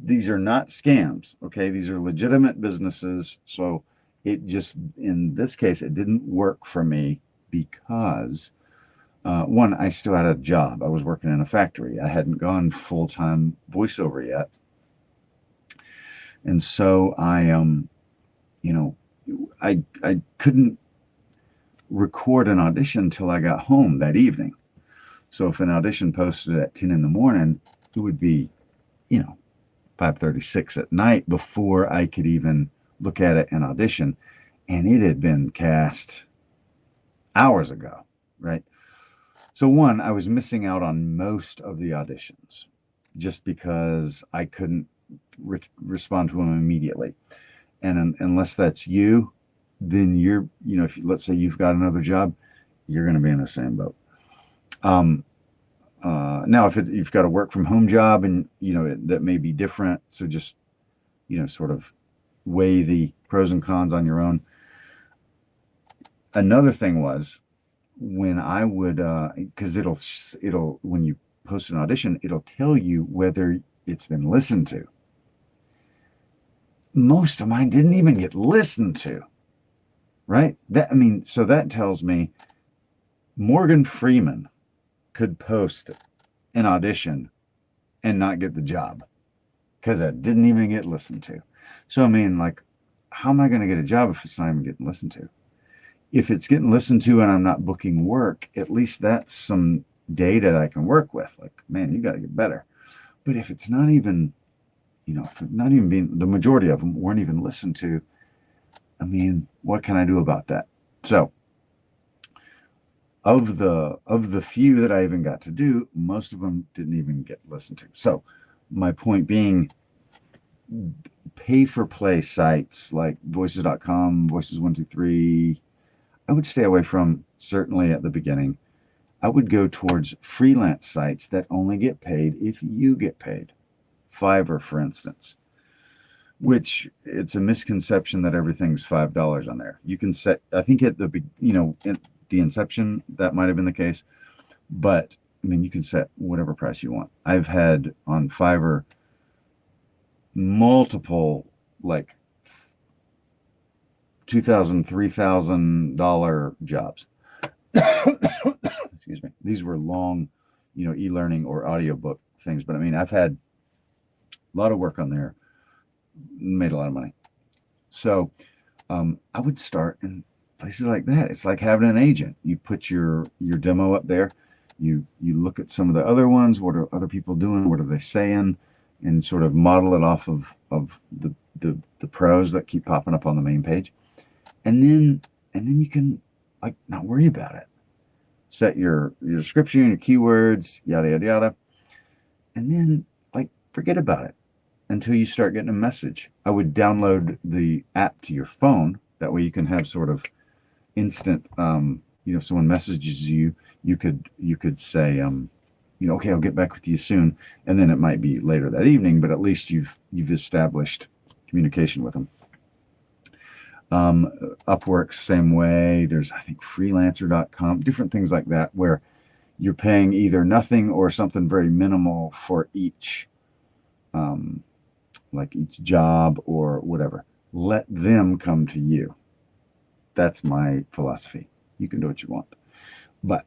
these are not scams, okay? These are legitimate businesses. So it just, in this case, it didn't work for me because, one, I still had a job. I was working in a factory. I hadn't gone full-time voiceover yet. And so I couldn't record an audition until I got home that evening. So if an audition posted at 10 in the morning, it would be, 5:36 at night before I could even look at it and audition. And it had been cast hours ago, right? So one, I was missing out on most of the auditions just because I couldn't respond to them immediately. And unless that's you, then if let's say you've got another job, you're going to be in the same boat. Now, if you've got a work from home job and, that may be different. So just, sort of weigh the pros and cons on your own. Another thing was when I would, because when you post an audition, it'll tell you whether it's been listened to. Most of mine didn't even get listened to, right? So that tells me Morgan Freeman could post an audition and not get the job because it didn't even get listened to. So, how am I going to get a job if it's not even getting listened to? If it's getting listened to and I'm not booking work, at least that's some data I can work with. Like, man, you got to get better. But if it's not even, not even being, the majority of them weren't even listened to, what can I do about that? So, of the few that I even got to do, most of them didn't even get listened to. So my point being, pay for play sites like voices.com, voices123, I would stay away from, certainly at the beginning. I would go towards freelance sites that only get paid if you get paid. Fiverr, for instance, which it's a misconception that everything's $5 on there. You can set, I think at the inception, that might have been the case, but you can set whatever price you want. I've had on Fiverr multiple like $2,000, $3,000 jobs. Excuse me. These were long, e-learning or audiobook things, but I've had a lot of work on there, made a lot of money. So I would start in places like that. It's like having an agent. You put your demo up there. You look at some of the other ones. What are other people doing? What are they saying? And sort of model it off of the pros that keep popping up on the main page. And then you can not worry about it. Set your description, your keywords, yada yada yada. And then forget about it until you start getting a message. I would download the app to your phone. That way you can have sort of instant, if someone messages you, you could say, okay, I'll get back with you soon. And then it might be later that evening, but at least you've established communication with them. Upwork, same way. There's, I think, freelancer.com, different things like that, where you're paying either nothing or something very minimal for each, each job or whatever. Let them come to you. That's my philosophy. You can do what you want. But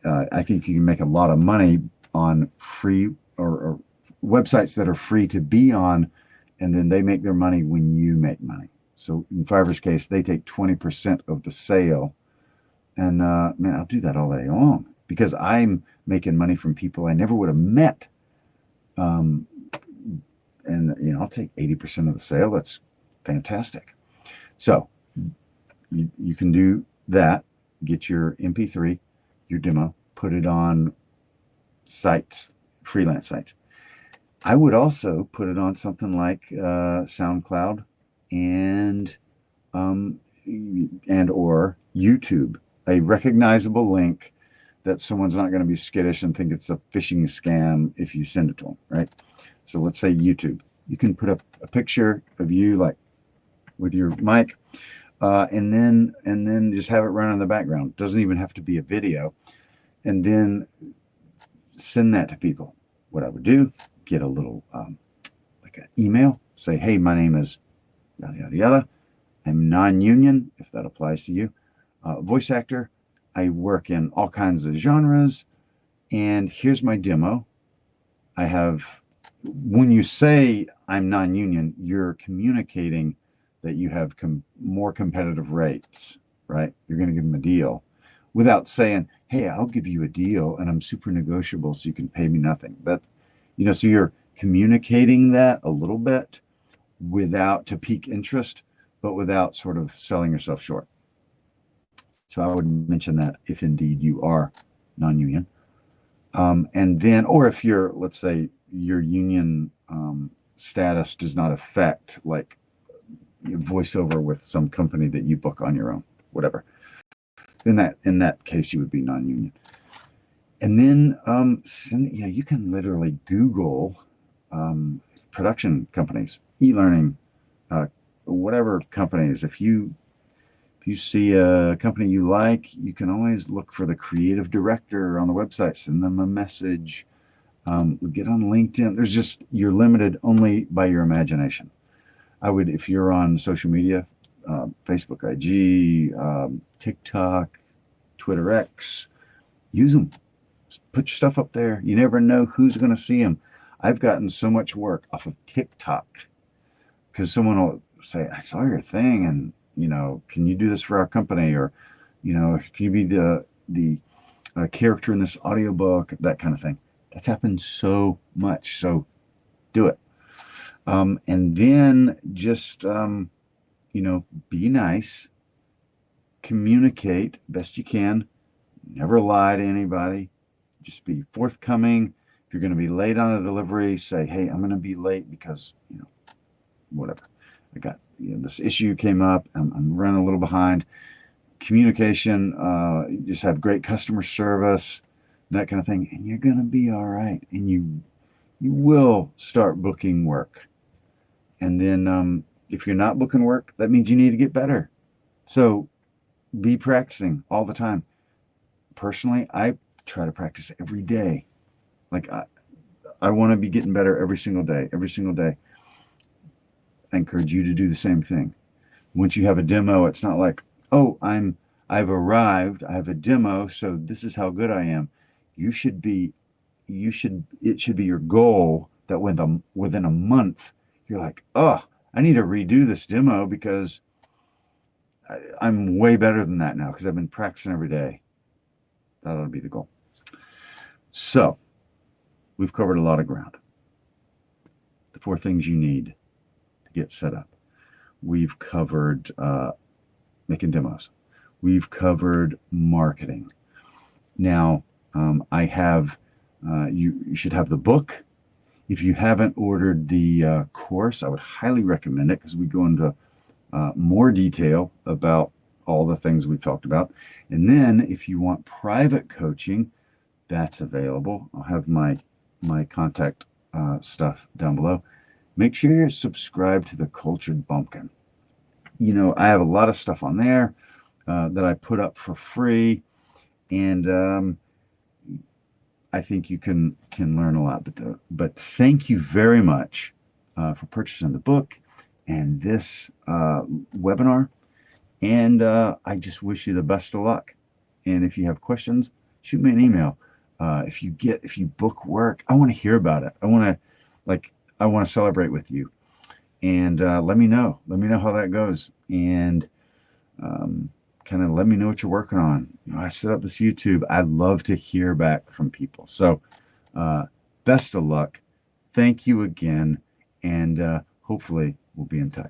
I think you can make a lot of money on free or websites that are free to be on, and then they make their money when you make money. So in Fiverr's case, they take 20% of the sale. And man, I'll do that all day long because I'm making money from people I never would have met. Um, and I'll take 80% of the sale. That's fantastic. So you can do that. Get your MP3, your demo, put it on sites, freelance sites. I would also put it on something like SoundCloud and or YouTube, a recognizable link that someone's not going to be skittish and think it's a phishing scam if you send it to them, right? So let's say YouTube. You can put up a picture of you like with your mic, and then just have it run in the background. Doesn't even have to be a video, and then send that to people. What I would do, get a little like an email, say, hey, my name is yada yada yada. I'm non-union, if that applies to you. Voice actor. I work in all kinds of genres, and here's my demo. I have, when you say I'm non-union, you're communicating that you have more competitive rates, right? You're going to give them a deal without saying, hey, I'll give you a deal and I'm super negotiable so you can pay me nothing. That's, so you're communicating that a little bit without to pique interest, but without sort of selling yourself short. So I would mention that if indeed you are non-union. And then, or if you're, let's say your union status does not affect like voiceover with some company that you book on your own, whatever. In that case, you would be non-union. And then you can literally Google production companies, e-learning, whatever companies. If you see a company you like, you can always look for the creative director on the website, send them a message, get on LinkedIn. You're limited only by your imagination. If you're on social media, Facebook, IG, TikTok, Twitter X, use them. Put your stuff up there. You never know who's going to see them. I've gotten so much work off of TikTok because someone will say, I saw your thing and, can you do this for our company? Or, can you be the character in this audiobook, that kind of thing. That's happened so much. So do it. And then just, be nice, communicate best you can, never lie to anybody, just be forthcoming. If you're going to be late on a delivery, say, hey, I'm going to be late because, whatever. I got, this issue came up. I'm running a little behind. Communication, just have great customer service, that kind of thing. And you're going to be all right. And you will start booking work. And then if you're not booking work, that means you need to get better. So be practicing all the time. Personally, I try to practice every day. Like I want to be getting better every single day. I encourage you to do the same thing. Once you have a demo, it's not like, oh, I've arrived, I have a demo, so this is how good I am. It should be your goal that within a month, you're like, oh, I need to redo this demo because I'm way better than that now because I've been practicing every day. That ought to be the goal. So we've covered a lot of ground. The 4 things you need to get set up. We've covered making demos. We've covered marketing. Now, I have, you should have the book. If you haven't ordered the course, I would highly recommend it because we go into more detail about all the things we've talked about. And then if you want private coaching, that's available. I'll have my contact stuff down below. Make sure you're subscribed to the Cultured Bumpkin. I have a lot of stuff on there that I put up for free, and I think you can learn a lot. But thank you very much for purchasing the book and this webinar, and I just wish you the best of luck. And if you have questions, shoot me an email. If you book work, I want to hear about it. I want to celebrate with you. And let me know how that goes. And kind of let me know what you're working on. I set up this YouTube. I'd love to hear back from people. So best of luck. Thank you again. And hopefully we'll be in touch.